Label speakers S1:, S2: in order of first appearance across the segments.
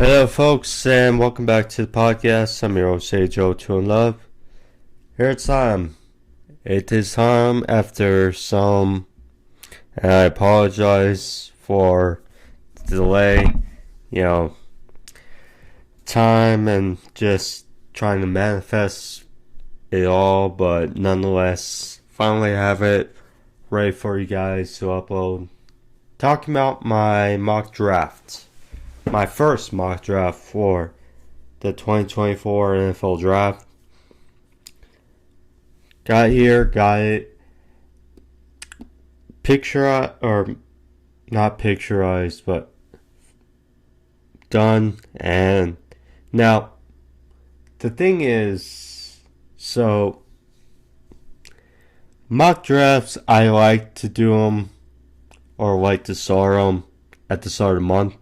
S1: Hello, folks, and welcome back to the podcast. I'm your host, Joe, True and Love. Here it's time. It is time after some, and I apologize for the delay, time and just trying to manifest it all, but nonetheless, finally have it ready for you guys to upload. Talking about my mock draft. My first mock draft for the 2024 NFL Draft. Got it not picturized, but done. And now, the thing is, so mock drafts, I like to do them, or like to start them at the start of the month.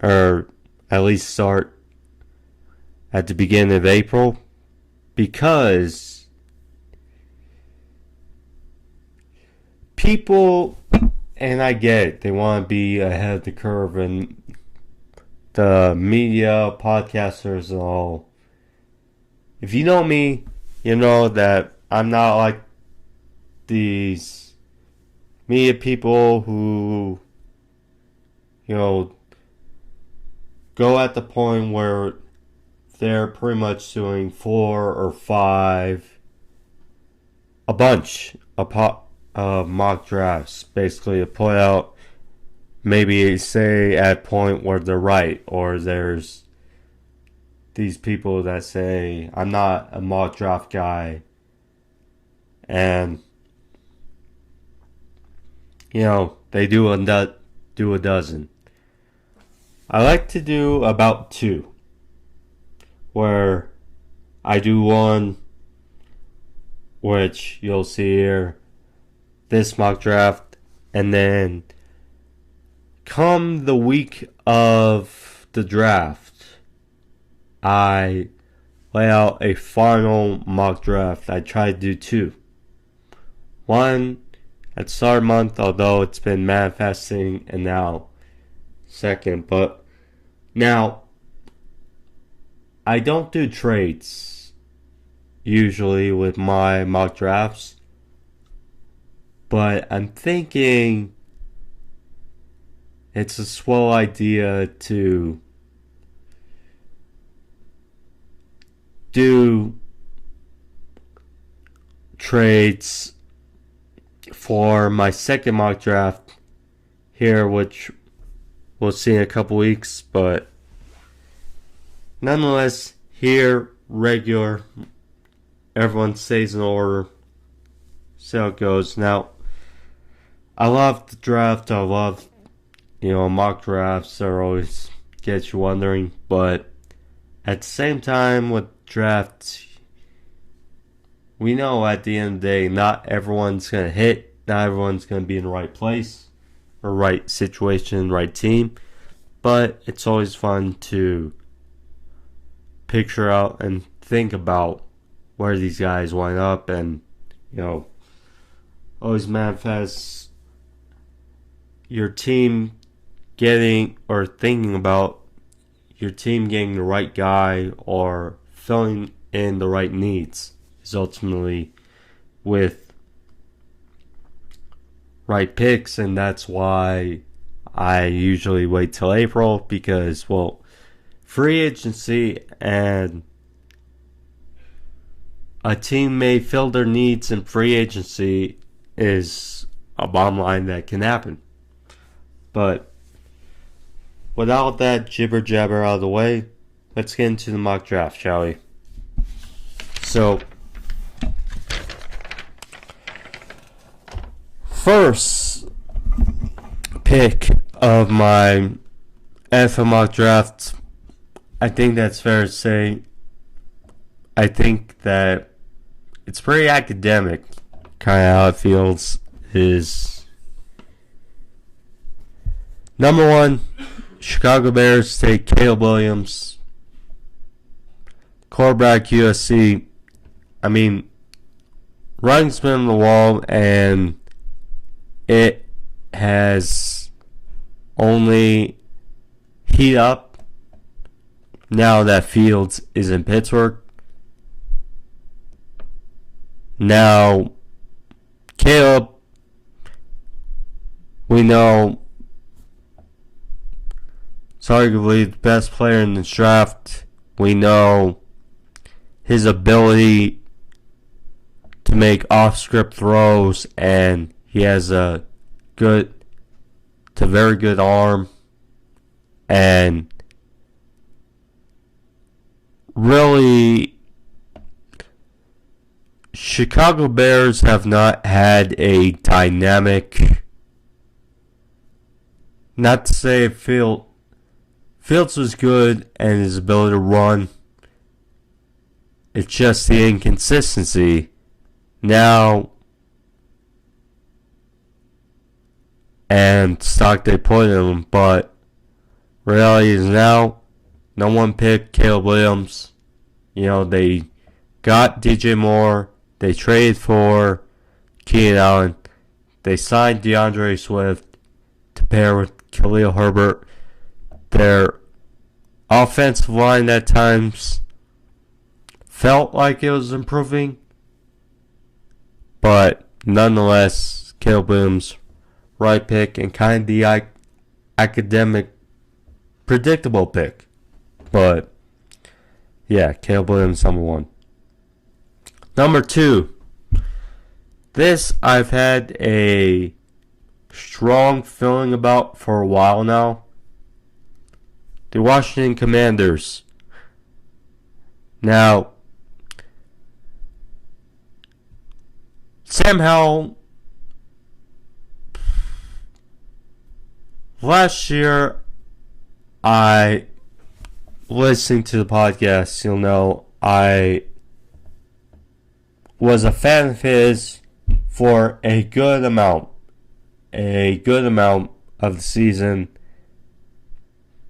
S1: Or at least start at the beginning of April, because people, and I get it, they want to be ahead of the curve, and the media, podcasters and all. If you know me, you know that I'm not like these media people who, go at the point where they're pretty much doing 4 or 5, a bunch of mock drafts, basically to put out, maybe say at a point where they're right, or there's these people that say, I'm not a mock draft guy, and, they do a dozen. I like to do about 2, where I do one, which you'll see here, this mock draft, and then come the week of the draft, I lay out a final mock draft. I try to do 2. One at the start of the month, although it's been manifesting, and now second, but now I don't do trades usually with my mock drafts, but I'm thinking it's a swell idea to do trades for my second mock draft here, which we'll see in a couple weeks, but nonetheless, here, regular, everyone stays in order, see how it goes. Now, I love the draft, I love, mock drafts are always get you wondering, but at the same time with drafts, we know at the end of the day, not everyone's going to hit, not everyone's going to be in the right place, or right situation, right team, but it's always fun to picture out and think about where these guys wind up, and always manifest your team getting, or thinking about your team getting the right guy or filling in the right needs is ultimately with right picks. And that's why I usually wait till April, because, free agency and a team may fill their needs in free agency is a bottom line that can happen. But without that jibber jabber out of the way, let's get into the mock draft, shall we? So, first pick of my NFL mock draft, I think that's fair to say. I think that it's pretty academic, kind of how it feels, is number 1, Chicago Bears take Caleb Williams, quarterback USC. I mean, writing's been on the wall, and it has only heat up now that Fields is in Pittsburgh. Now, Caleb, we know, is arguably the best player in this draft. We know his ability to make off-script throws, and he has a good to very good arm. And really, Chicago Bears have not had a dynamic, not to say Fields was good and his ability to run. It's just the inconsistency now and stock they put in him, but reality is now no one picked Caleb Williams. They got DJ Moore, they traded for Keenan Allen, they signed DeAndre Swift to pair with Khalil Herbert. Their offensive line at times felt like it was improving, but nonetheless, Caleb Williams, right pick, and kind of the academic, predictable pick. But yeah, Caleb Williams, number 1. Number 2. This I've had a strong feeling about for a while now. The Washington Commanders. Now, Sam Howell, last year, listening to the podcast, you'll know I was a fan of his for a good amount of the season,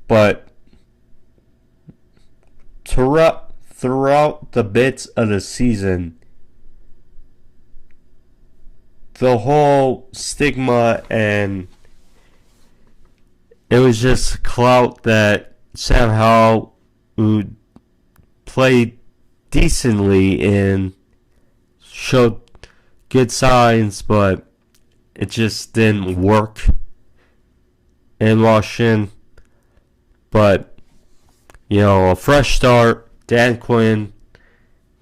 S1: but throughout the bits of the season, the whole stigma and it was just clout that Sam Howell would play decently and showed good signs, but it just didn't work in Washington. But, a fresh start, Dan Quinn,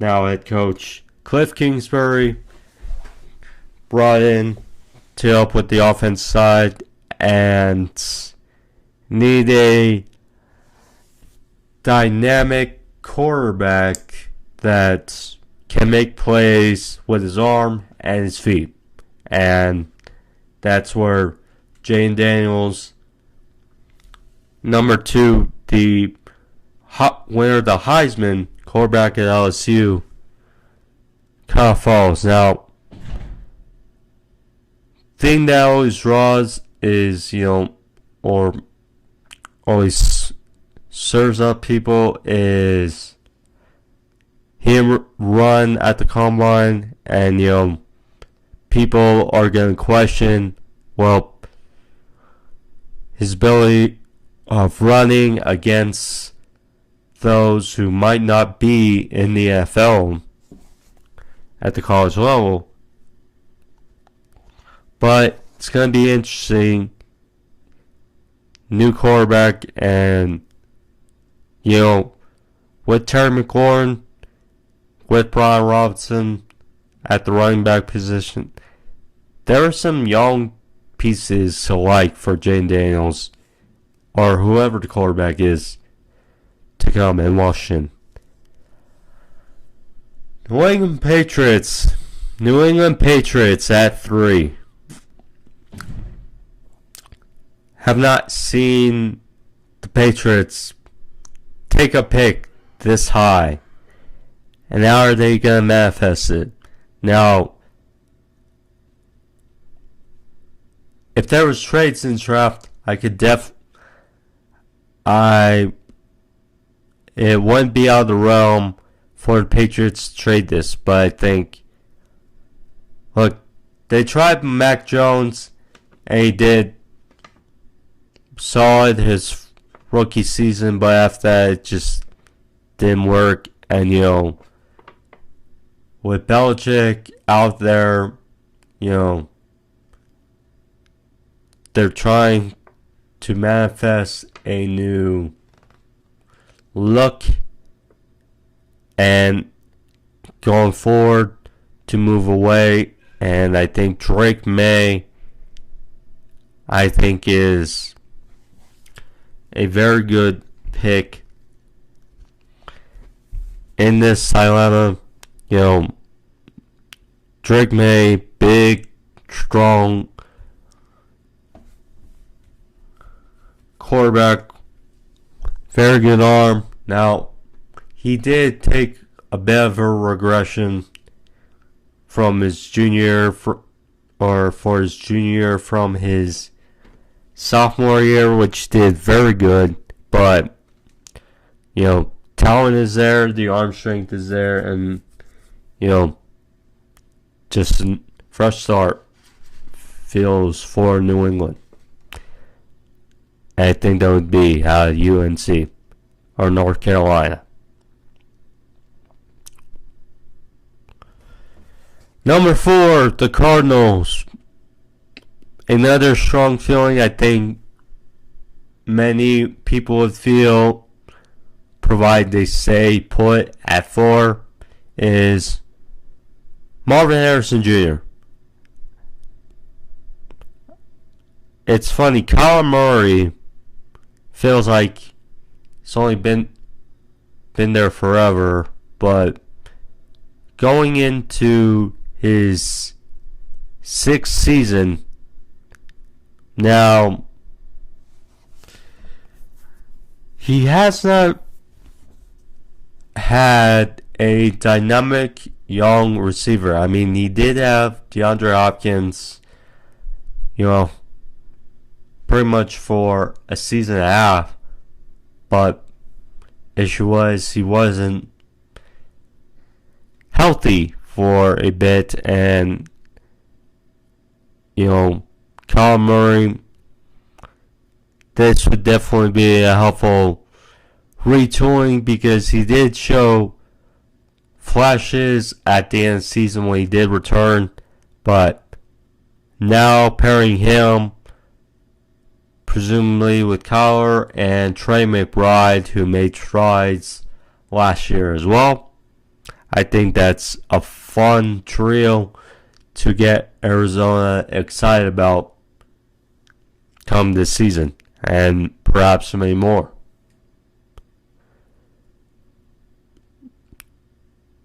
S1: now head coach, Cliff Kingsbury, brought in to help with the offense side, and need a dynamic quarterback that can make plays with his arm and his feet. And that's where Jayden Daniels, number 2, the winner of the Heisman, quarterback at LSU, kind of falls. Now, thing that always draws is, or always serves up people is him run at the combine, and people are going to question, his ability of running against those who might not be in the NFL at the college level. But it's going to be interesting. New quarterback, and with Terry McLaurin, with Brian Robinson at the running back position, there are some young pieces to like for Jayden Daniels or whoever the quarterback is to come in Washington. New England Patriots at 3. Have not seen the Patriots take a pick this high. And how are they going to manifest it? Now, if there was trades in the draft, it wouldn't be out of the realm for the Patriots to trade this. But I think, they tried Mac Jones, and he did solid his rookie season, but after that, it just didn't work. And, with Belichick out there, they're trying to manifest a new look and going forward to move away. And I think Drake May, is a very good pick in this dilemma. Drake May, big, strong quarterback, very good arm. Now, he did take a bit of a regression from his junior for his junior from his sophomore year, which did very good. But talent is there, the arm strength is there, and just a fresh start feels for New England. I think that would be UNC or North Carolina. Number 4, the Cardinals. Another strong feeling I think many people would feel, provided they stay put at 4, is Marvin Harrison Jr. It's funny, Kyler Murray feels like it's only been there forever, but going into his 6th season now, he has not had a dynamic young receiver. I mean, he did have DeAndre Hopkins, pretty much for a season and a half, but issue was he wasn't healthy for a bit, and Kyler Murray, this would definitely be a helpful retooling, because he did show flashes at the end of the season when he did return, but now pairing him presumably with Kyler and Trey McBride, who made strides last year as well, I think that's a fun trio to get Arizona excited about come this season, and perhaps many more.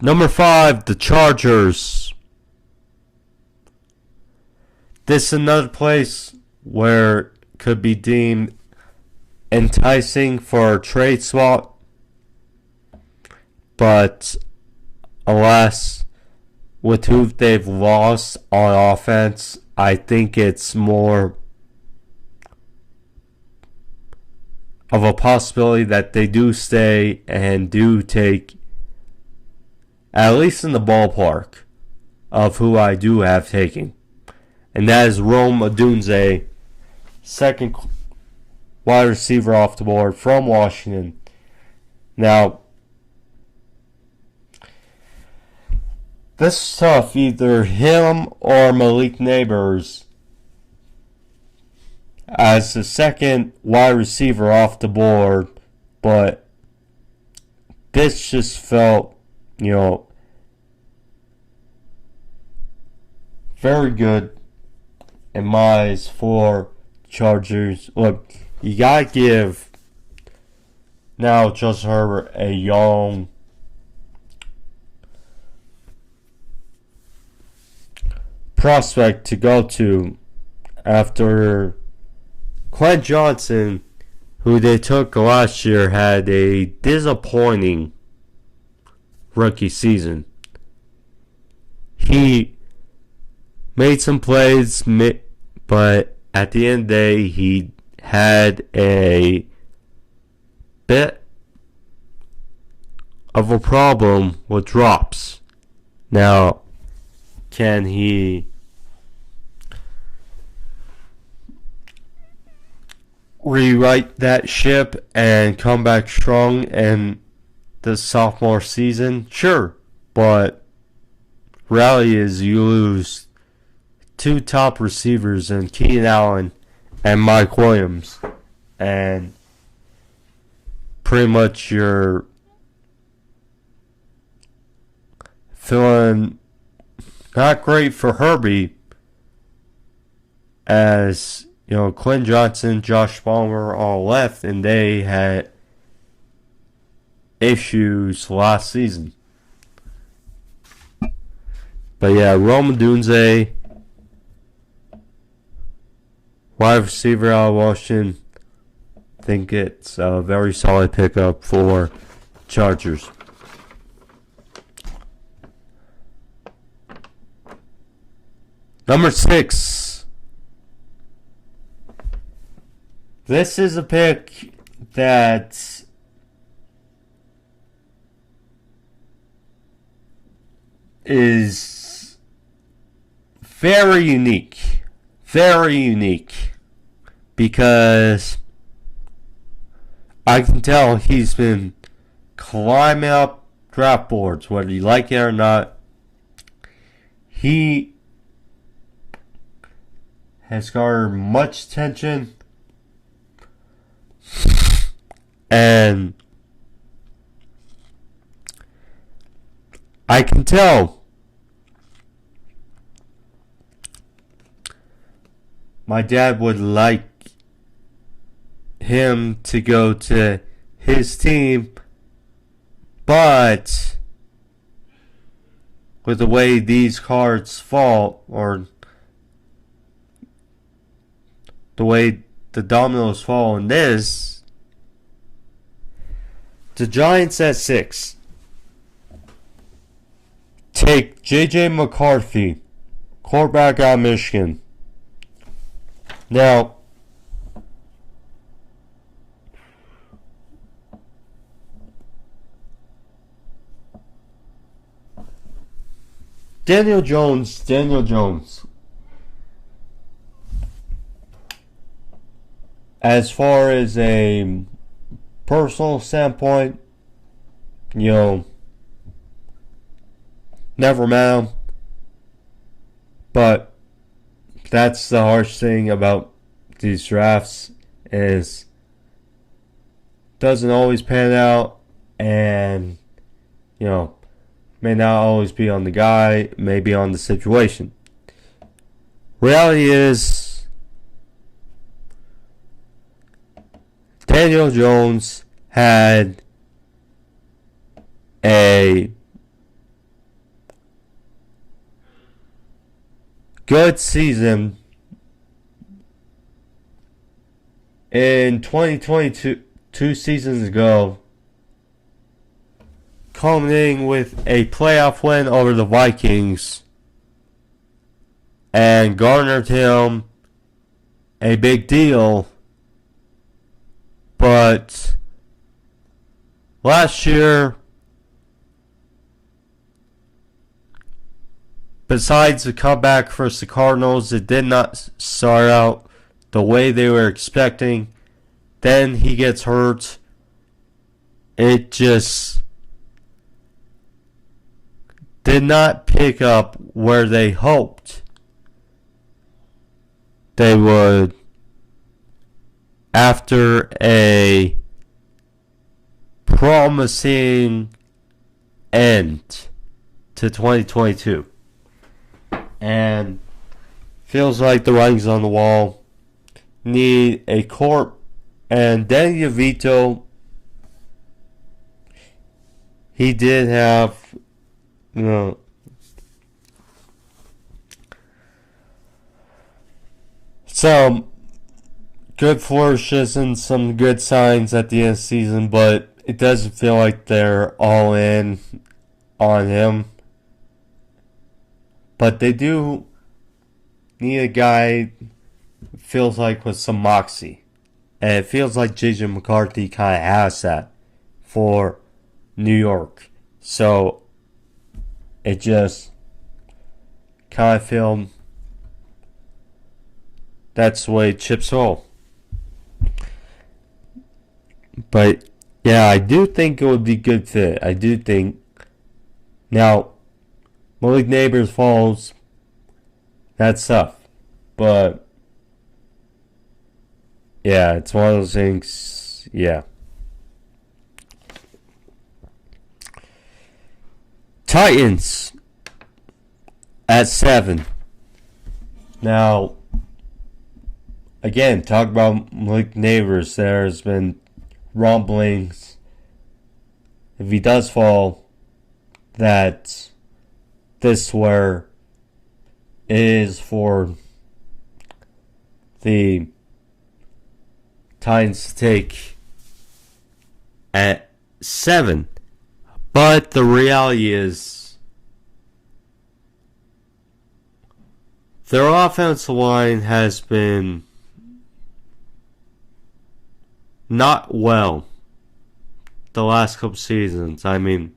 S1: Number 5, the Chargers. This is another place where it could be deemed enticing for a trade swap, but alas, with who they've lost on offense, I think it's more of a possibility that they do stay and do take, at least in the ballpark, of who I do have taking. And that is Rome Odunze, second wide receiver off the board from Washington. Now, this is tough. Either him or Malik Neighbors as the second wide receiver off the board, but this just felt, very good in my eyes for Chargers. Look, you gotta give now Justin Herbert a young prospect to go to after Quentin Johnson, who they took last year, had a disappointing rookie season. He made some plays, but at the end of the day, he had a bit of a problem with drops. Now, can he rewrite that ship and come back strong in the sophomore season? Sure, but reality is you lose two top receivers in Keenan Allen and Mike Williams, and pretty much you're feeling not great for Herbie, as you know, Quinn Johnson, Josh Palmer all left, and they had issues last season. But yeah, Rome Odunze, wide receiver out of Washington, I think it's a very solid pickup for Chargers. Number 6. This is a pick that is very unique. Very unique. Because I can tell he's been climbing up draft boards, whether you like it or not. He has garnered much attention, and I can tell my dad would like him to go to his team, but with the way these cards fall, or the way the dominoes fall in this, the Giants at 6 take J.J. McCarthy, quarterback out of Michigan. Now, Daniel Jones. As far as a personal standpoint, you know, never met him. But that's the harsh thing about these drafts, is doesn't always pan out, and you know, may not always be on the guy, may be on the situation. Reality is, Daniel Jones had a good season in 2022, 2 seasons ago, culminating with a playoff win over the Vikings, and garnered him a big deal. But last year, besides the comeback versus the Cardinals, it did not start out the way they were expecting. Then he gets hurt. It just did not pick up where they hoped they would after a promising end to 2022. And feels like the writing's on the wall. Need a corp. And Danny DeVito, he did have, you know, some good flourishes and some good signs at the end of the season, but it doesn't feel like they're all in on him. But they do need a guy, feels like, with some moxie. And it feels like J.J. McCarthy kind of has that for New York. So it just kind of feels that's the way chips roll. But yeah, I do think it would be good fit. I do think. Now, Malik Neighbors falls. That's tough. But yeah, it's one of those things. Yeah. Titans at 7. Now, again, talk about Malik Neighbors. There's been rumblings, if he does fall, that this where is for the Titans to take at 7. But the reality is their offensive line has been not well the last couple seasons. I mean,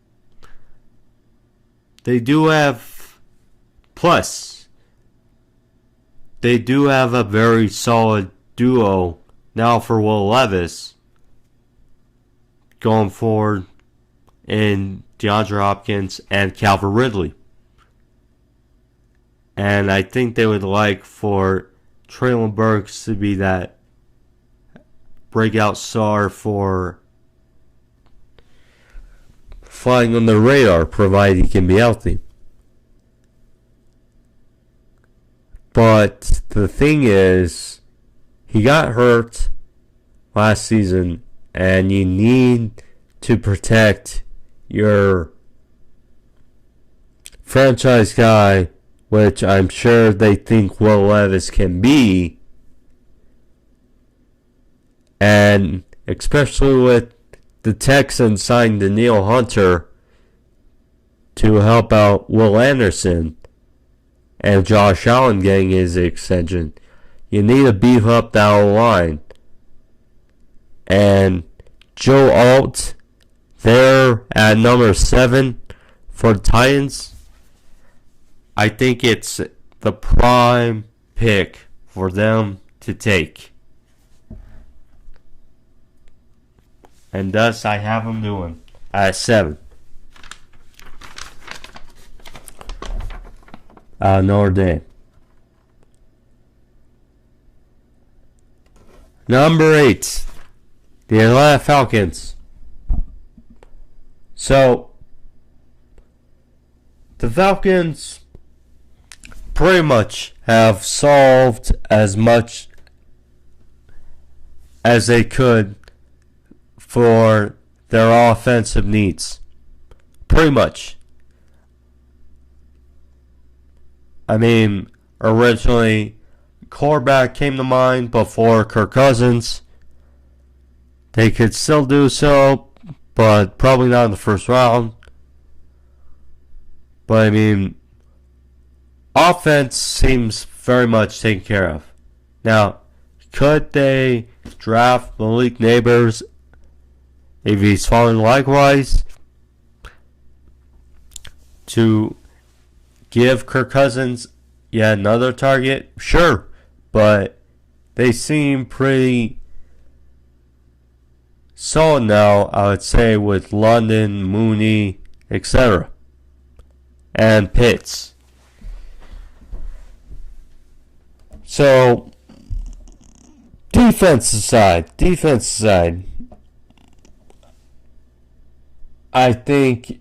S1: they do have, plus, they do have a very solid duo now for Will Levis going forward in DeAndre Hopkins and Calvin Ridley. And I think they would like for Treylon Burks to be that breakout star for flying on the radar, provided he can be healthy. But the thing is, he got hurt last season, and you need to protect your franchise guy, which I'm sure they think Will Levis can be. And especially with the Texans signed Danielle Hunter to help out Will Anderson and Josh Allen getting his extension, you need to beef up that line. And Joe Alt, there at number 7 for the Titans, I think it's the prime pick for them to take. And thus I have them doing at 7. Notre Dame. Number 8. The Atlanta Falcons. So, the Falcons pretty much have solved as much as they could for their offensive needs. Pretty much. I mean, originally, quarterback came to mind before Kirk Cousins. They could still do so, but probably not in the first round. But I mean, offense seems very much taken care of. Now, could they draft Malik Neighbors if he's falling likewise to give Kirk Cousins yet another target? Sure, but they seem pretty solid now, I would say, with London, Mooney, etc. and Pitts. So, defensive side, I think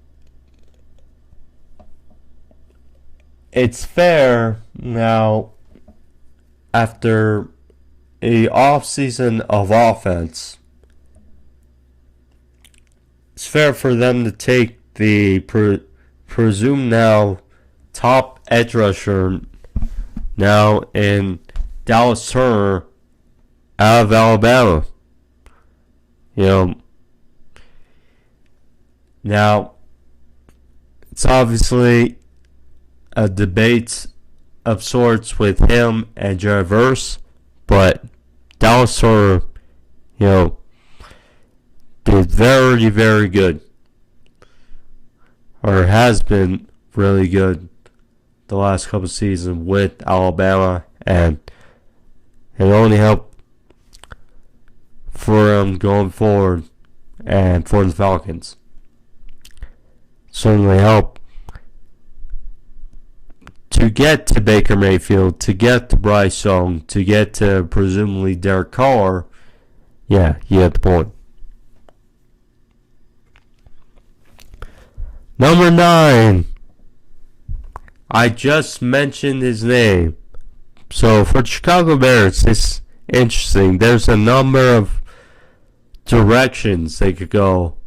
S1: it's fair now, after a off-season of offense, it's fair for them to take the presumed now top edge rusher now in Dallas Turner out of Alabama. You know, now it's obviously a debate of sorts with him and Jared Verse, but Dallas Turner, you know, did very, very good, or has been really good the last couple seasons with Alabama, and it only helped for him going forward and for the Falcons. Certainly help to get to Baker Mayfield, to get to Bryce Young, to get to presumably Derek Carr. Yeah, you get the point. Number 9. I just mentioned his name. So for the Chicago Bears, it's interesting. There's a number of directions they could go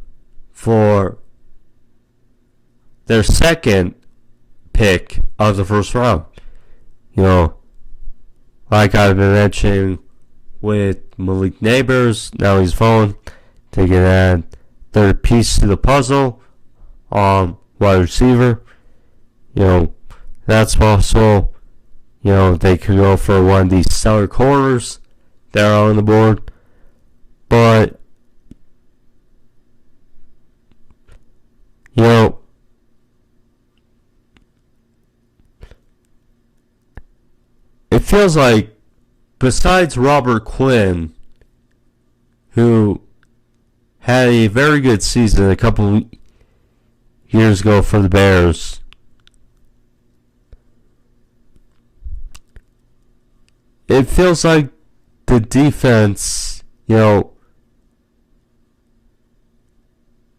S1: for their second pick of the first round. You know, like I've been mentioning with Malik Nabers, now he's fallen. They can add third piece to the puzzle on wide receiver. You know, that's possible. You know, they could go for one of these stellar corners that are on the board. But, you know, it feels like besides Robert Quinn, who had a very good season a couple years ago for the Bears, it feels like the defense, you know,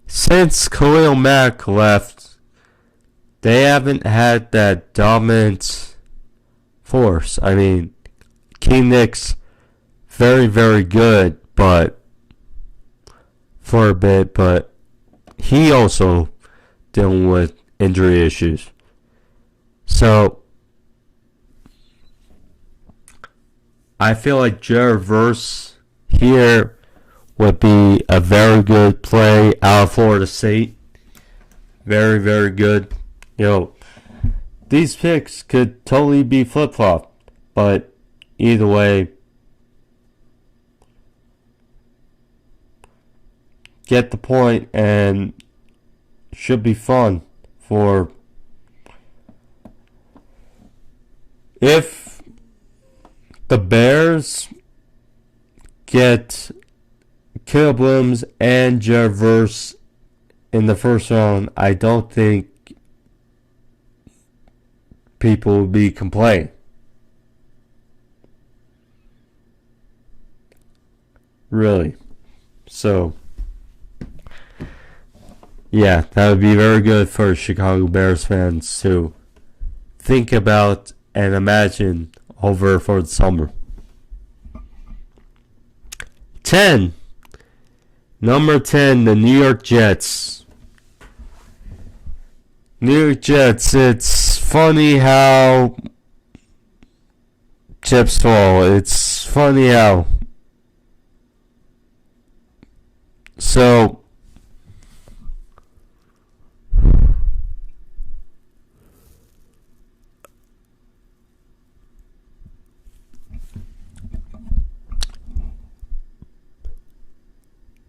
S1: since Khalil Mack left, they haven't had that dominant force. I mean, Key Nick's very, very good, but for a bit, but he also dealing with injury issues. So I feel like Jared Verse here would be a very good play out of Florida State. Very, very good. You know, these picks could totally be flip-flopped, but either way, get the point, and should be fun for if the Bears get Caleb Williams and Jared Verse in the first round. I don't think people will be complaining. Really. So, yeah, that would be very good for Chicago Bears fans to think about and imagine over for the summer. 10. Number 10, the New York Jets. New York Jets, it's funny how chips fall. It's funny how. So,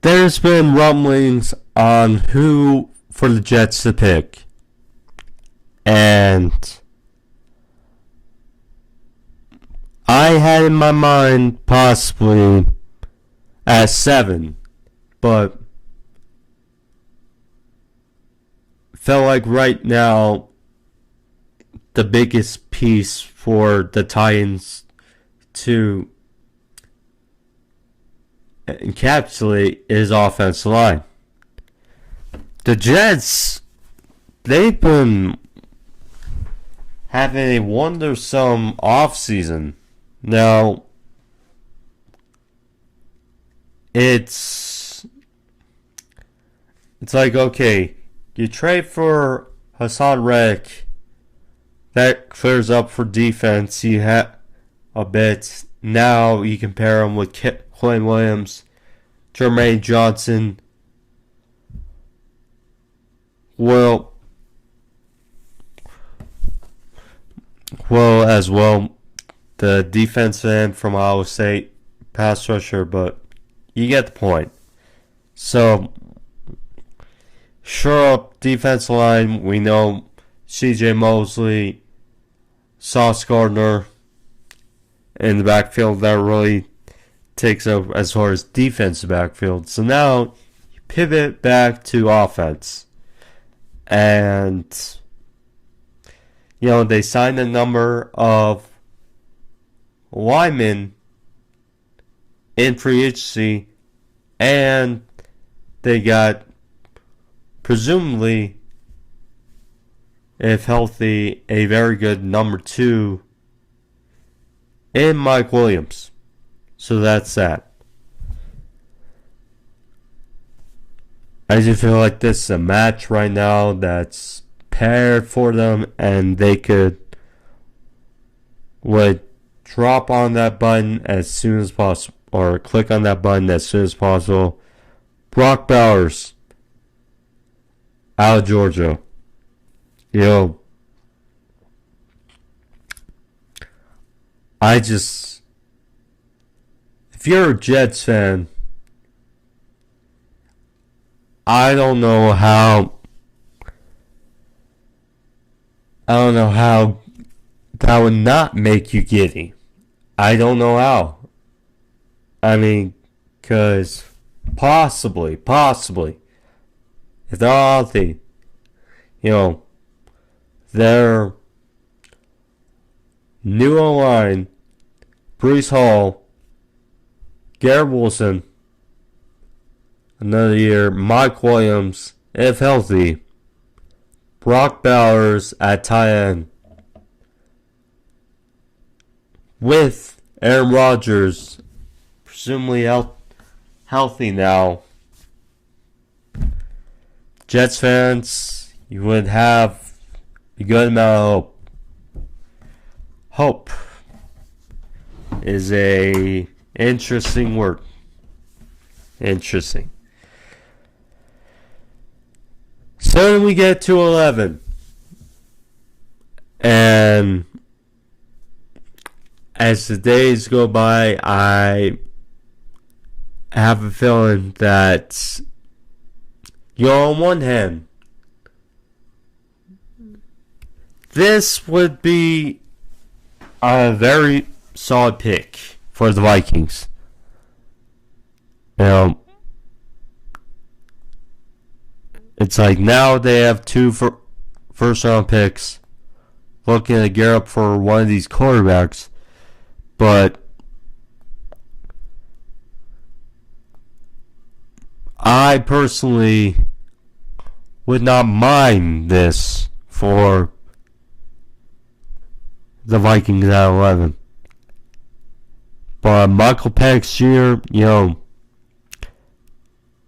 S1: there's been rumblings on who for the Jets to pick. And I had in my mind possibly at 7, but felt like right now the biggest piece for the Titans to encapsulate is offensive line. The Jets, they've been having a wondersome offseason. Now, it's like, okay, you trade for Hassan Reddick, that clears up for defense. You have a bit. Now you can pair him with Quinn Williams, Jermaine Johnson. Well, as well, the defensive end from Iowa State, pass rusher, but you get the point. So, sure up defensive line, we know C.J. Mosley, Sauce Gardner in the backfield, that really takes over as far as defensive backfield. So now you pivot back to offense. And, they signed a number of linemen in free agency, and they got, presumably, if healthy, a very good number 2 in Mike Williams. So that's that. I just feel like this is a match right now that's paired for them, and they would drop on that button as soon as possible, or click on that button as soon as possible. Brock Bowers out of Georgia. If you're a Jets fan, I don't know how that would not make you giddy. I don't know how. I mean, because possibly, if they're healthy, their new line, Breece Hall, Garrett Wilson, another year, Mike Williams, if healthy, Brock Bowers at tight end, with Aaron Rodgers presumably healthy now. Jets fans, you would have a good amount of hope. Hope is a interesting word. Interesting. So then we get to 11. And as the days go by, I have a feeling that, on one hand, this would be a very solid pick for the Vikings. It's like now they have 2 first round picks, looking to gear up for one of these quarterbacks. But I personally would not mind this for the Vikings at 11. But Michael Penix Jr.,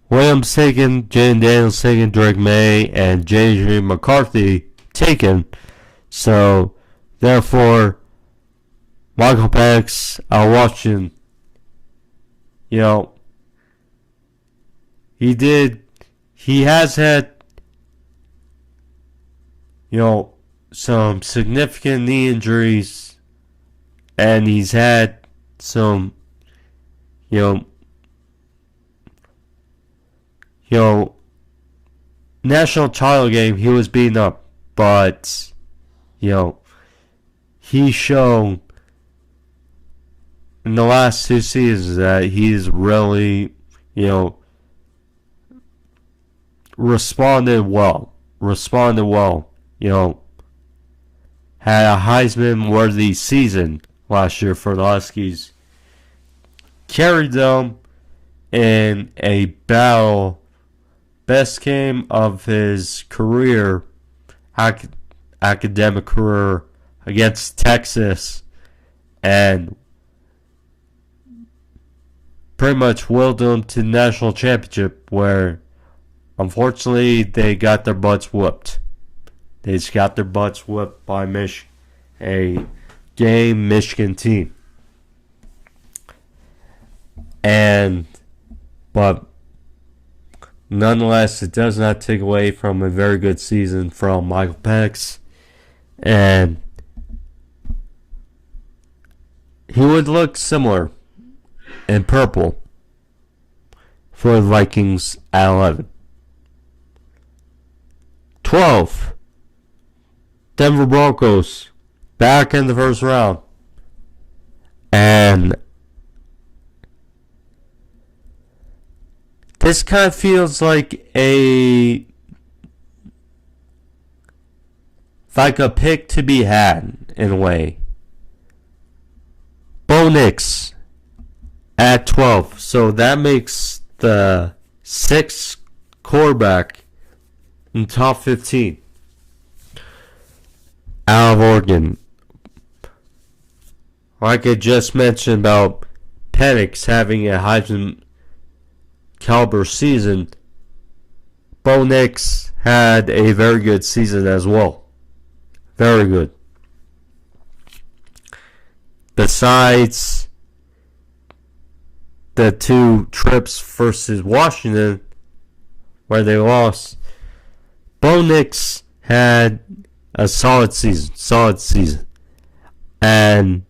S1: Williams taken, Jayden Daniels taken, Drake May, and J.J. McCarthy taken. So, therefore, Michael Penix out of Washington, he has had, some significant knee injuries, and he's had some, national title game, he was beaten up, but, he's shown in the last 2 seasons that he's really, responded well, had a Heisman-worthy season last year for the Huskies, carried them in a battle, best game of his career, academic career, against Texas, and pretty much willed them to the national championship, where unfortunately they got their butts whooped. They just got their butts whooped by a game Michigan team. But nonetheless, it does not take away from a very good season from Michael Penix. And he would look similar in purple for the Vikings at 11. 12. Denver Broncos, back in the first round. And this kind of feels like a pick to be had in a way. Bo Nix at 12. So that makes the 6th quarterback in top 15 out of Oregon. Like I just mentioned about Penix having a Heisman caliber season, Bo Nix had a very good season as well. Very good. Besides the 2 trips versus Washington, where they lost, Bo Nix had a solid season. And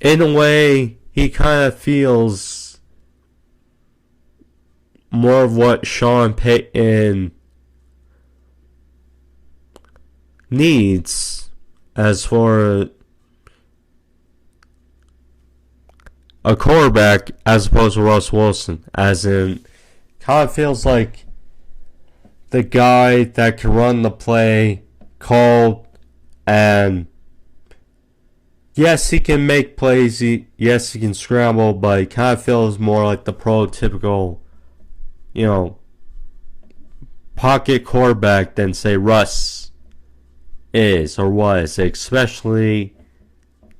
S1: in a way, he kind of feels more of what Sean Payton needs as for a quarterback as opposed to Russ Wilson. As in, kind of feels like the guy that can run the play, call, and yes, he can make plays. Yes, he can scramble, but he kind of feels more like the prototypical, pocket quarterback than, say, Russ is or was, especially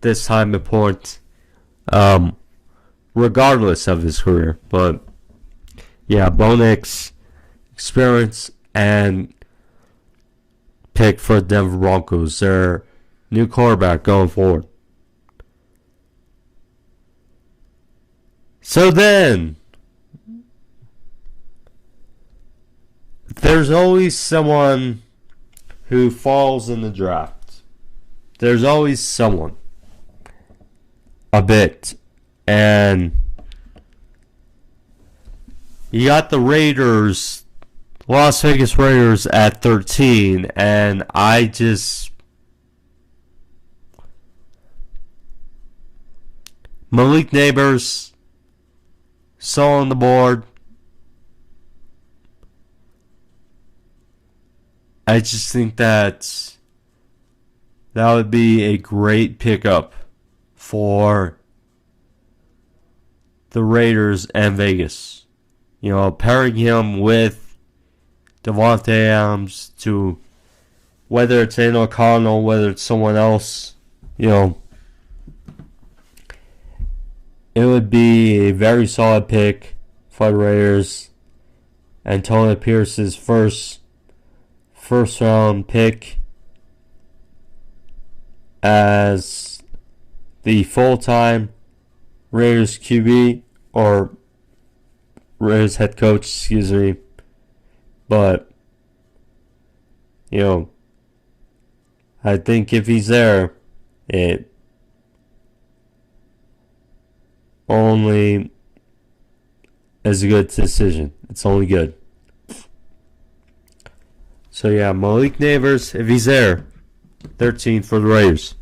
S1: this time of point, regardless of his career. But yeah, Bo Nix, experience and pick for the Denver Broncos, their new quarterback going forward. So then, there's always someone who falls in the draft. There's always someone. A bit. And you got the Raiders, Las Vegas Raiders at 13, and Malik Nabers, still on the board. I just think that would be a great pickup for the Raiders and Vegas. Pairing him with Davante Adams, to whether it's Aiden O'Connell, whether it's someone else, it would be a very solid pick for the Raiders. Antonio Pierce's first round pick as the full-time Raiders QB, or Raiders head coach, excuse me. But, I think if he's there, it only is a good decision. It's only good. So yeah, Malik Nabers, if he's there, 13 for the Raiders.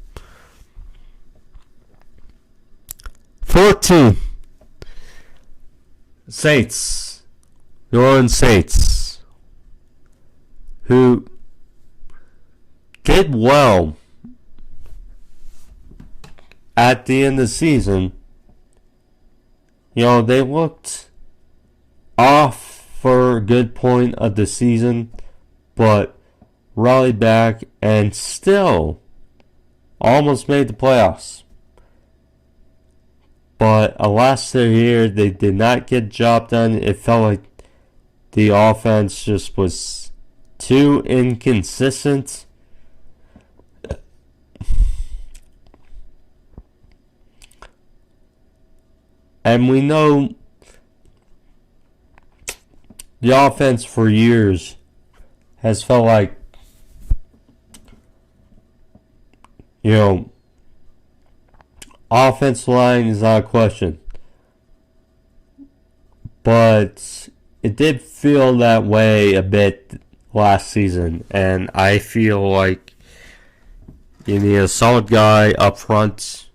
S1: 14, Saints. New Orleans Saints, who did well at the end of the season. They looked off for a good point of the season, but rallied back and still almost made the playoffs. But alas, here they did not get the job done. It felt like the offense just was too inconsistent. And we know the offense for years has felt like, offensive line is not a question. But it did feel that way a bit last season. And I feel like you need a solid guy up front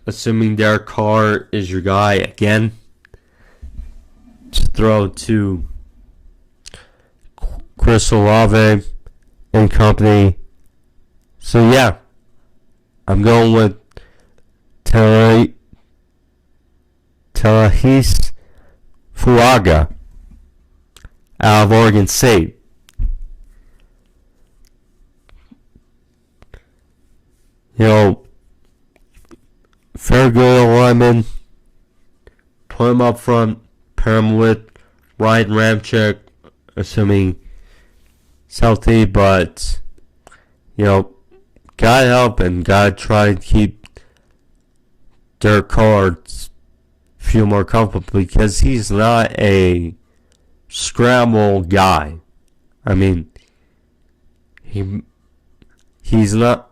S1: assuming Derek Carr is your guy again, to throw to Chris Olave and company. So yeah, I'm going with Talahis Fuaga out of Oregon State. You know, very good alignment. Put him up front. Pair him with Ryan Ramczyk, assuming he's healthy, but you know, gotta help and gotta try to keep Derek Carr feel more comfortable because he's not a scramble guy. I mean, he's not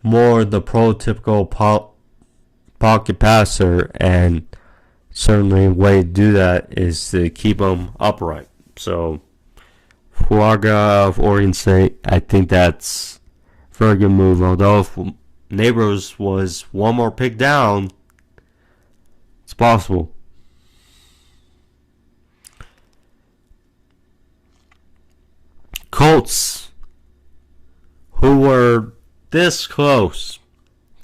S1: more the prototypical pocket passer, and certainly a way to do that is to keep him upright. So, Fuaga of Oregon State, I think that's a very good move. Although if Neighbors was one more pick down, it's possible. Colts, who were this close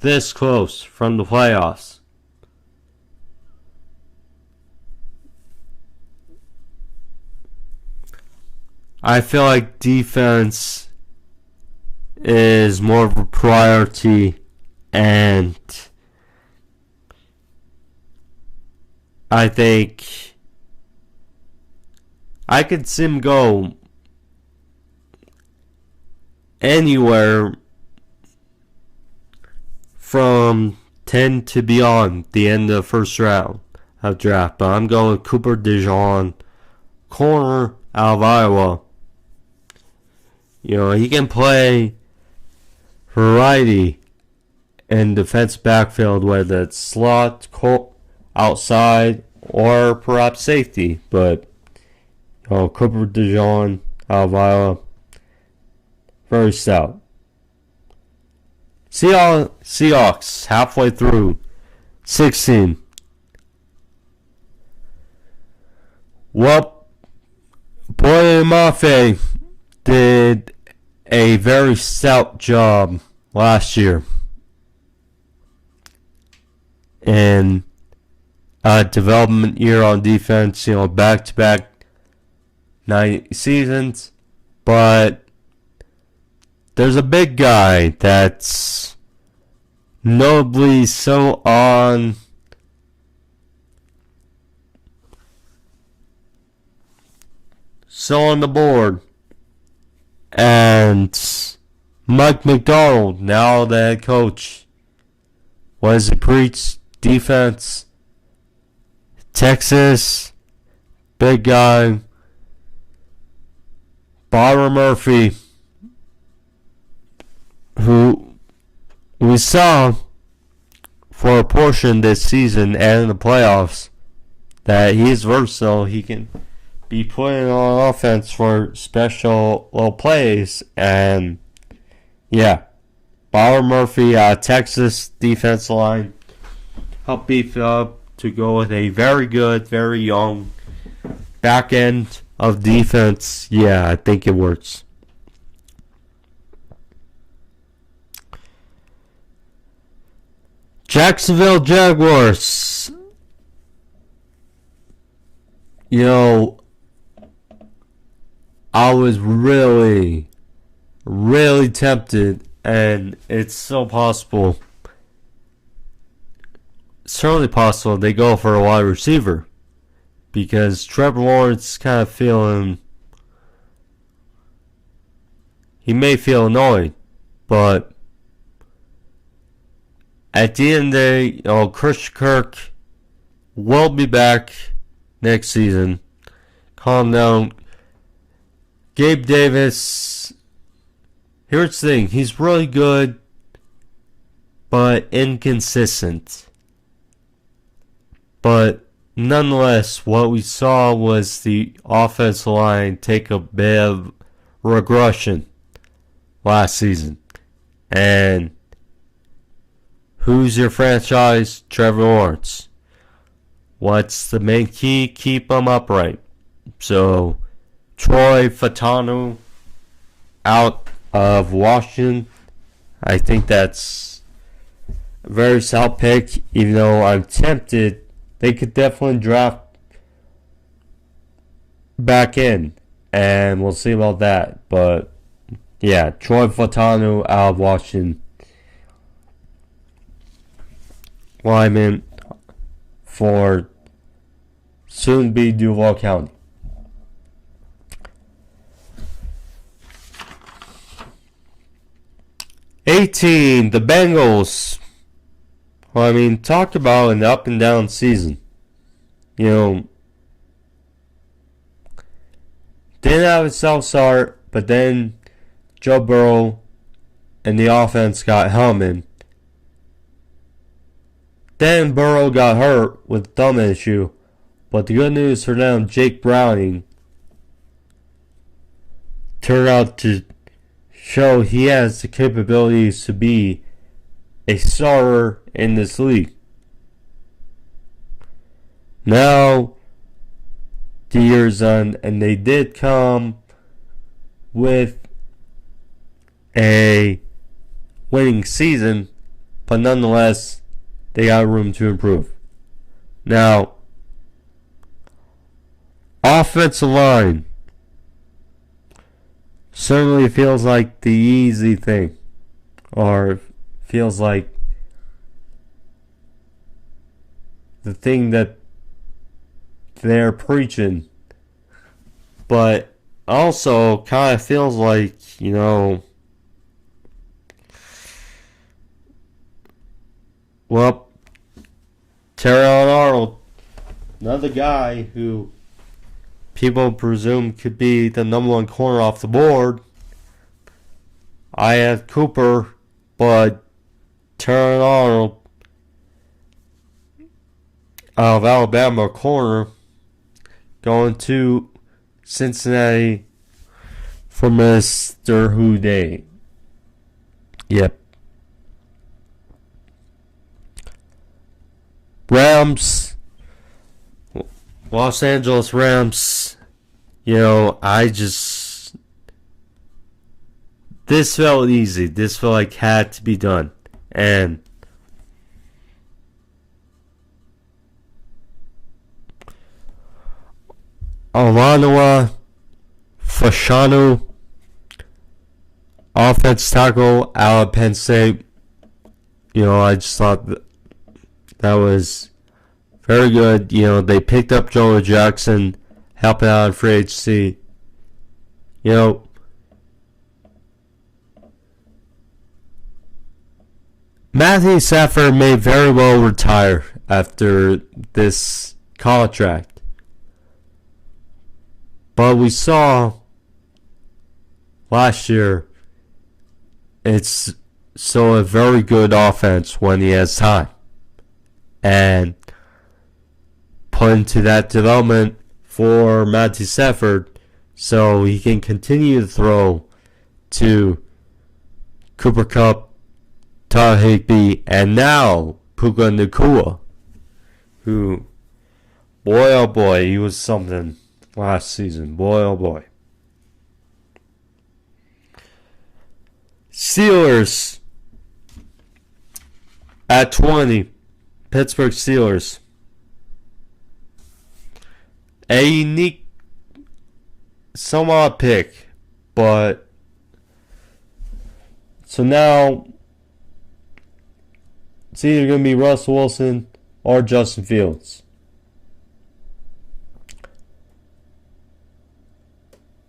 S1: from the playoffs. I feel like defense is more of a priority, and I think I could see him go anywhere from 10 to beyond the end of the first round of draft. But I'm going with Cooper DeJean, corner out of Iowa. You know, he can play variety in defense backfield, whether it's slot, outside, or perhaps safety. But you know, Cooper DeJean out of Iowa, very stout. Seahawks halfway through 16. Well, Boye Mafe did a very stout job last year in a development year on defense, you know, back-to-back 9 seasons, but there's a big guy that's notably so on the board, and Mike McDonald, now the head coach. What does he preach? Defense. Texas, big guy. Byron Murphy, who we saw for a portion this season and in the playoffs that he is versatile. He can be put on offense for special little plays, and yeah, Byron Murphy, Texas defensive line, help beef up to go with a very good, very young back end of defense. Yeah, I think it works. Jacksonville Jaguars. You know, I was really tempted, and it's so possible. Certainly possible they go for a wide receiver, because Trevor Lawrence kind of feeling, he may feel annoyed, but at the end of the day, you know, Christian Kirk will be back next season. Calm down. Gabe Davis, here's the thing, he's really good, but inconsistent. But nonetheless, what we saw was the offensive line take a bit of regression last season. And Who's your franchise? Trevor Lawrence. What's the main key? Keep him upright. So, Troy Fautanu out of Washington. I think that's a very solid pick, even though I'm tempted. They could definitely draft back in, and we'll see about that. But, yeah, Troy Fautanu out of Washington. Lineman for soon-be Duval County. '18, the Bengals. Well, I mean, talk about an up and down season. You know, didn't have a self start, but then Joe Burrow and the offense got humming. Then Burrow got hurt with a thumb issue, but the good news for them, Jake Browning turned out to show he has the capabilities to be a starter in this league. Now, the year's done, and they did come with a winning season, but nonetheless, they got room to improve. Now, offensive line certainly feels like the easy thing, or feels like the thing that they're preaching, but also kind of feels like, you know, well, Terrion Arnold, another guy who people presume could be the number one corner off the board. I had Cooper, but Terrion Arnold out of Alabama corner going to Cincinnati for Mr. Houday. Yep. Rams, Los Angeles Rams, you know, this felt easy. This felt like had to be done. And Olaniwa Fashanu, offense tackle out of Penn State. You know, I just thought that was very good. You know, they picked up Jonah Jackson, helping out in free agency. You know, Matthew Stafford may very well retire after this contract. But we saw last year it's still a very good offense when he has time. And put into that development for Matthew Stafford so he can continue to throw to Cooper Kupp, Todd Higbee, and now Puka Nacua, who, boy oh boy, he was something last season. Boy oh boy. Steelers at 20. Pittsburgh Steelers. A unique, somewhat pick, but so now it's either going to be Russell Wilson or Justin Fields.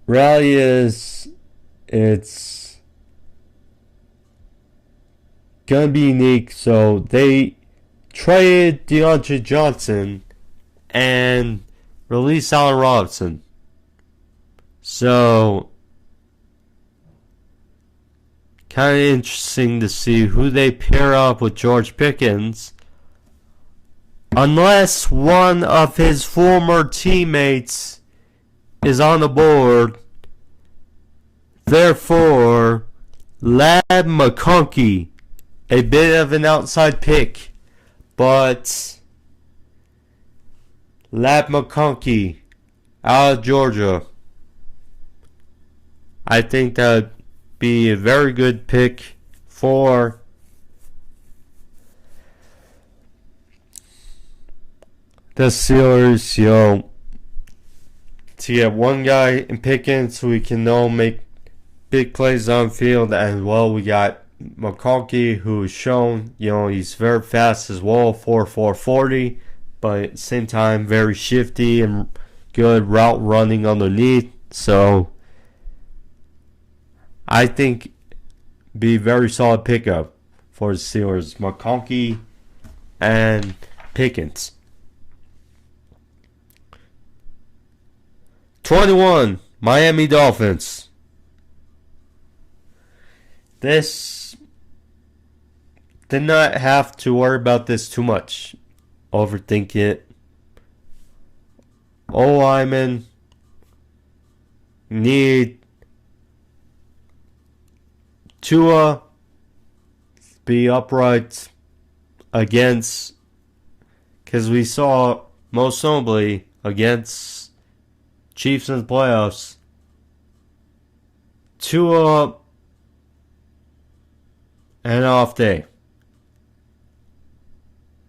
S1: Reality is, it's going to be unique, so they traded DeAndre Johnson and released Allen Robinson. So, kind of interesting to see who they pair up with George Pickens. Unless one of his former teammates is on the board. Therefore, Ladd McConkey a bit of an outside pick, but Ladd McConkey out of Georgia, I think that would be a very good pick for the Steelers, to get one guy in Pickens so we can make big plays on field. And well, we got McConkey, who's shown, he's very fast as well, 4.40, but at the same time very shifty and good route running underneath. So I think be a very solid pickup for the Steelers, McConkey and Pickens. 21, Miami Dolphins. This did not have to worry about this too much. Overthink it. O-lineman need Tua be upright against, because we saw most notably against Chiefs in the playoffs, Tua an off day.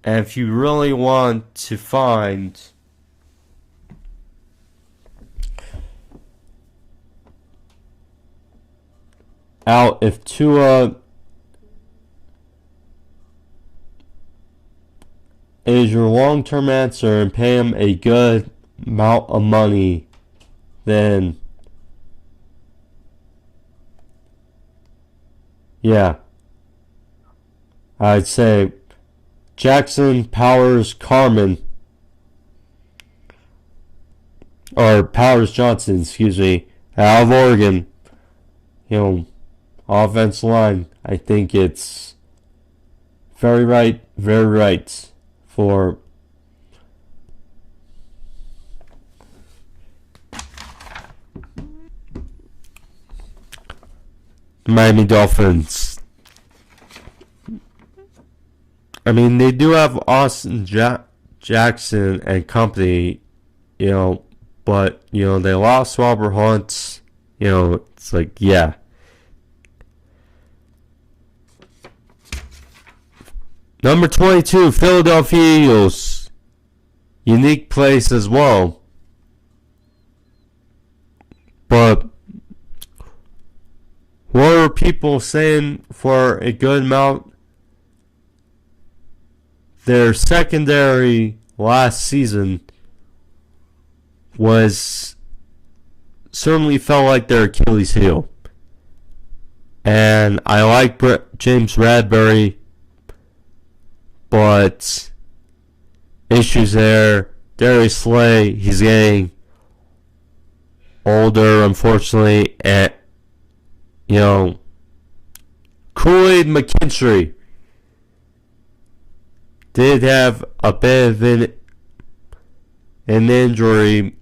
S1: And if you really want to find out if Tua is your long-term answer and pay him a good amount of money, then yeah, I'd say Jackson Powers Carman, or Powers Johnson, out of Oregon. Offensive line, I think it's very right for Miami Dolphins. I mean, they do have Austin Jackson and company, but, they lost Robert Hunt. It's like, yeah. Number 22, Philadelphia Eagles. Unique place as well. But what are people saying for a good amount? Their secondary last season certainly felt like their Achilles heel. And I like James Bradbury, but issues there. Darius Slay, he's getting older, unfortunately. And, Kool-Aid McKinstry did have a bit of an injury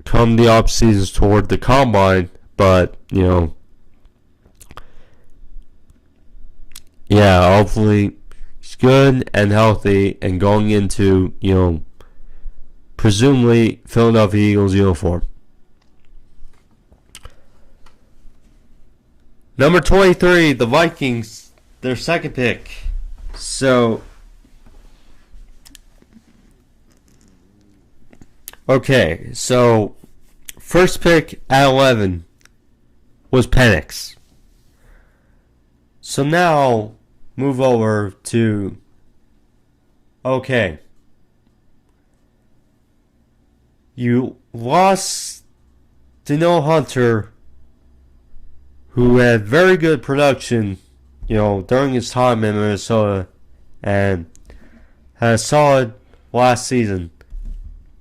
S1: come the off seasons toward the combine, but hopefully he's good and healthy and going into presumably Philadelphia Eagles uniform. Number 23, the Vikings, their second pick. So, okay, so first pick at 11 was Penix. So now, move over to, okay, you lost Danielle Hunter, who had very good production, during his time in Minnesota, and had a solid last season.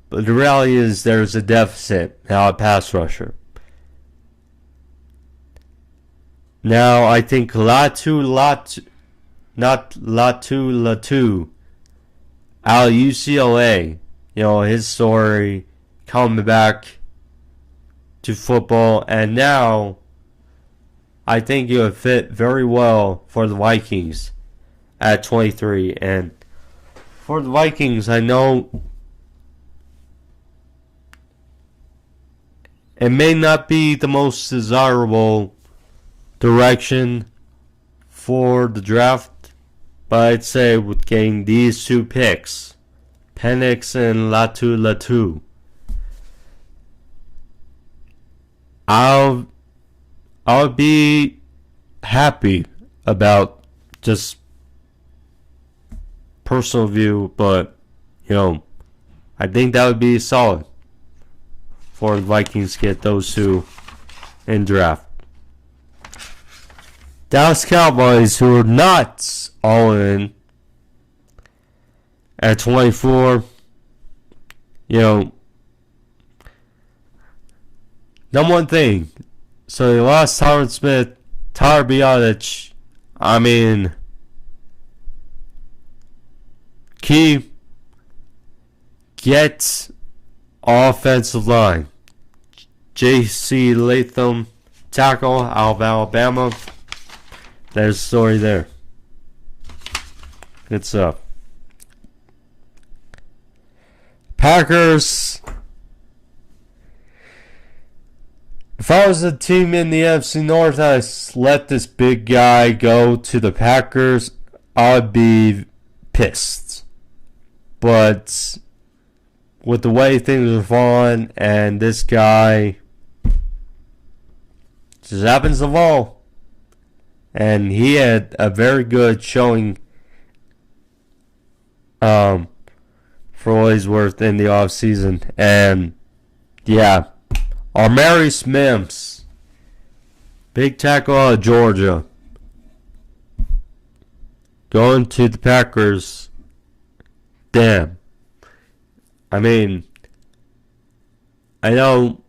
S1: But the reality is there's a deficit now at pass rusher. Now I think Latu out of UCLA, his story coming back to football, and now I think he would fit very well for the Vikings at 23. And for the Vikings, I know it may not be the most desirable direction for the draft, but I'd say with getting these two picks, Penix and Latu, I'll be happy about just personal view, but I think that would be solid for the Vikings to get those two in draft. Dallas Cowboys, who are not all in at 24, number one thing. So they lost Tyron Smith, Tyler Biadasz. I mean, key gets offensive line. J.C. Latham, tackle out of Alabama. There's a story there. Good stuff. Packers. If I was a team in the NFC North, I'd let this big guy go to the Packers, I'd be pissed. But with the way things are falling, and this guy just happens to fall, and he had a very good showing for what he's worth in the offseason. And yeah, Armarius Mims, big tackle out of Georgia, going to the Packers. Damn. I mean, I know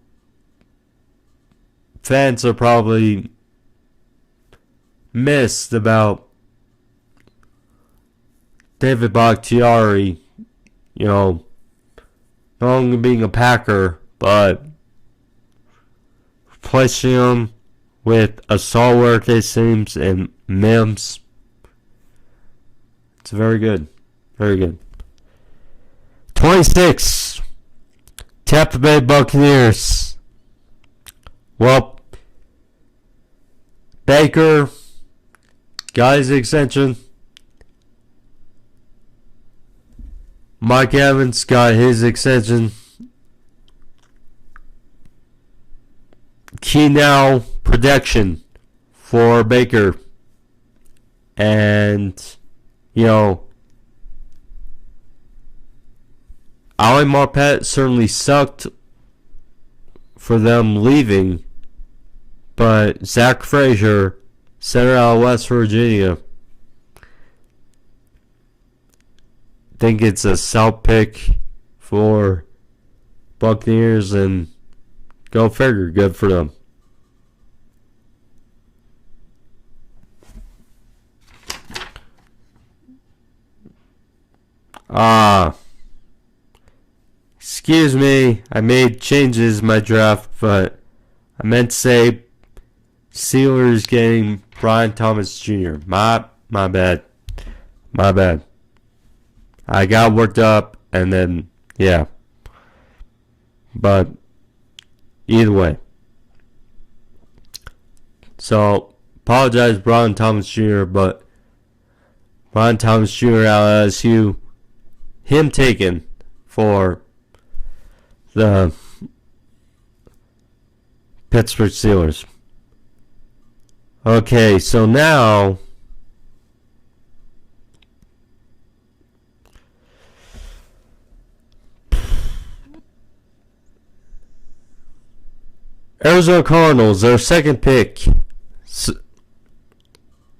S1: fans are probably missed about David Bakhtiari, no longer being a Packer, but replacing him with a stalwart, it seems, and Mims. It's very good. Very good. 26. Tampa Bay Buccaneers. Well, Baker got his extension. Mike Evans got his extension. Key now protection for Baker. And, Ali Marpet certainly sucked for them leaving. But Zach Frazier, center out of West Virginia, think it's a sell pick for Buccaneers, and go figure, good for them. Excuse me, I made changes in my draft, but I meant to say Steelers getting Brian Thomas Jr. My bad. My bad. I got worked up, and then, yeah. But, either way. So, apologize, Brian Thomas Jr., but Brian Thomas Jr. out of LSU, him taken for the Pittsburgh Steelers. Okay, so now Arizona Cardinals, their second pick.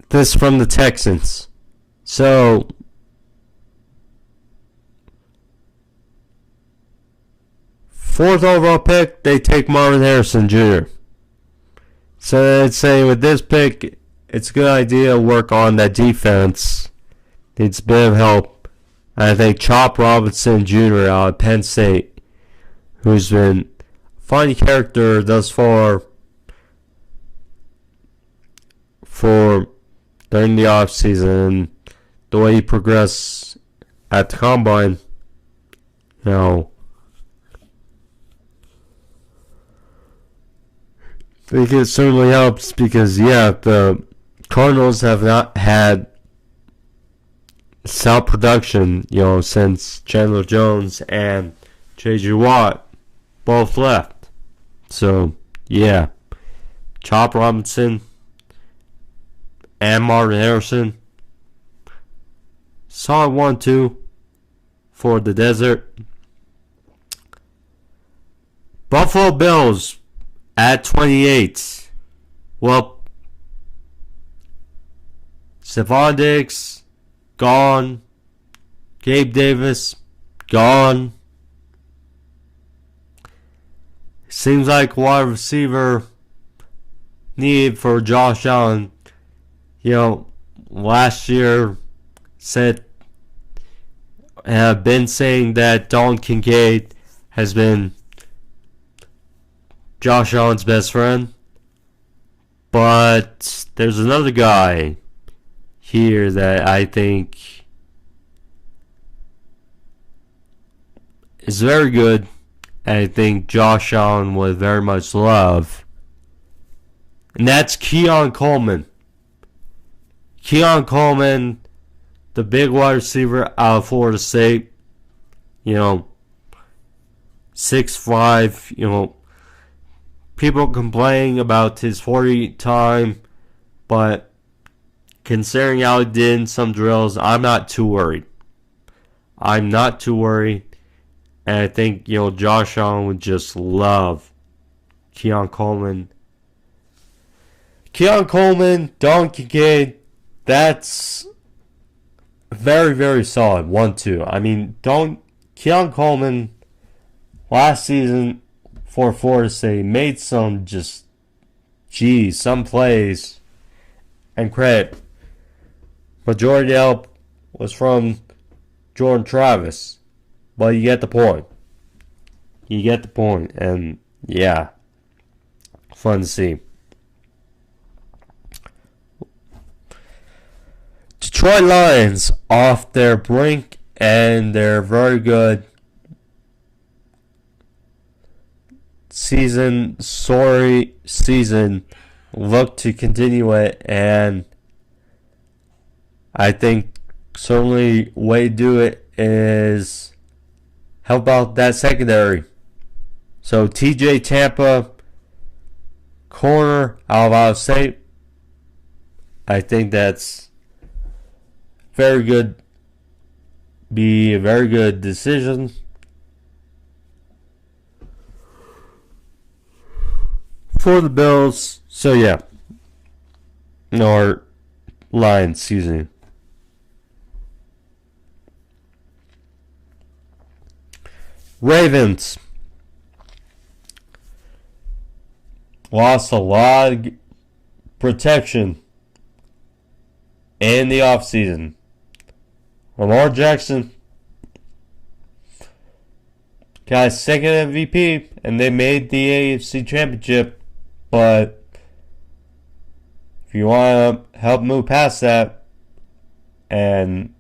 S1: This from the Texans. So fourth overall pick, they take Marvin Harrison Jr. So I'd say with this pick, it's a good idea to work on that defense. Needs a bit of help. I think Chop Robinson Jr. out of Penn State, who's been a funny character thus far for during the off season, the way he progressed at the combine, you know, I think it certainly helps because the Cardinals have not had stout production, since Chandler Jones and J.J. Watt both left. So, yeah. Chop Robinson and Marvin Harrison. Solid 1-2 for the desert. Buffalo Bills at 28. Well, Stephon Diggs, gone. Gabe Davis, gone. Seems like wide receiver need for Josh Allen. Last year have been saying that Dalton Kincaid has been Josh Allen's best friend. But there's another guy here that I think is very good, and I think Josh Allen would very much love. And that's Keon Coleman. Keon Coleman, the big wide receiver out of Florida State. 6'5", people complaining about his 40 time, but considering how he did in some drills, I'm not too worried. And I think, Josh Allen would just love Keon Coleman. Keon Coleman, Dalton Kincaid, that's very, very solid. 1-2. I mean, Keon Coleman last season for Florida State made some plays and credit. Majority of help was from Jordan Travis. But you get the point. And yeah, fun to see. Detroit Lions off their brink, and they're very good season look to continue it, and I think certainly way to do it is help out that secondary. So TJ Tampa, corner out of Ohio State, I think that's be a very good decision. For the Bills. So yeah. Or Lions, excuse me. Ravens lost a lot of protection in the offseason. Lamar Jackson got his second MVP, and they made the AFC Championship. But if you want to help move past that, and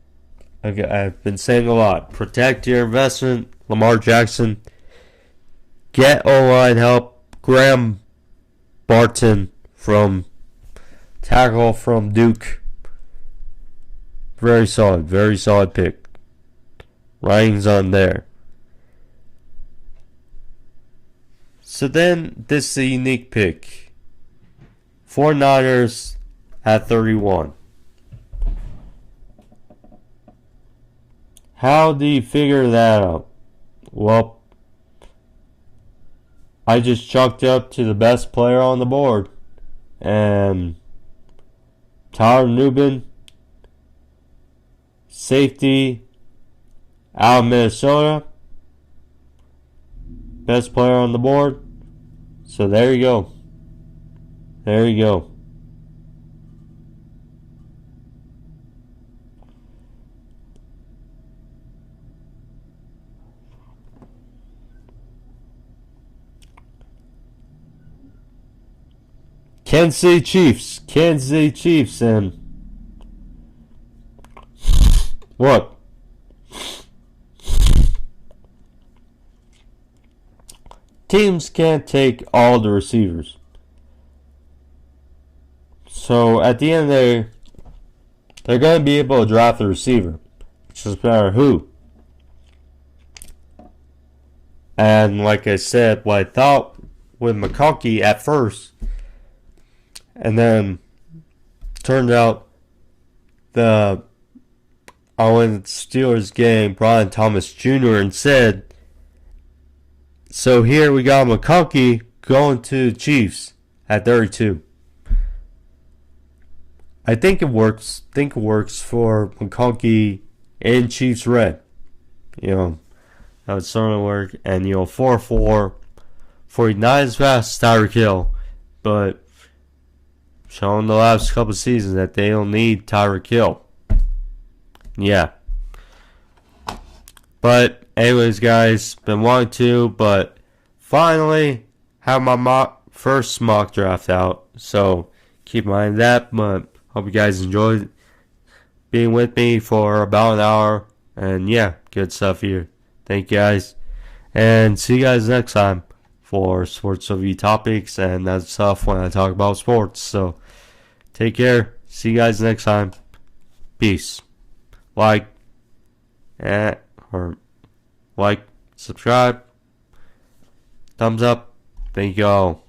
S1: I've been saying a lot, protect your investment, Lamar Jackson. Get O-line help. Graham Barton from tackle from Duke. Very solid pick. Writing's on there. So then, this is a unique pick. 49ers at 31. How do you figure that out? Well, I just chalked up to the best player on the board. And Tyler Nubin, safety out of Minnesota. Best player on the board. So there you go. Kansas City Chiefs. Kansas City Chiefs. And what? Teams can't take all the receivers. So at the end of the day, they're going to be able to draft a receiver. It's just a matter who. And like I said, what I thought with McConkey at first, and then turned out I went to Steelers game, Brian Thomas Jr. and said, so here we got McConkey going to the Chiefs at 32. I think it works. Think it works for McConkey in Chiefs red. That would certainly work. And 4-4, 49 as fast as Tyreek Hill, but showing the last couple of seasons that they don't need Tyreek Hill. Yeah. But anyways, guys, been wanting to, but finally have my first mock draft out. So keep in mind that. But hope you guys enjoyed being with me for about an hour. And yeah, good stuff here. Thank you guys. And see you guys next time for sports review topics and that stuff when I talk about sports. So take care. See you guys next time. Peace. Like, subscribe, thumbs up. Thank you all.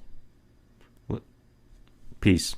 S1: Peace.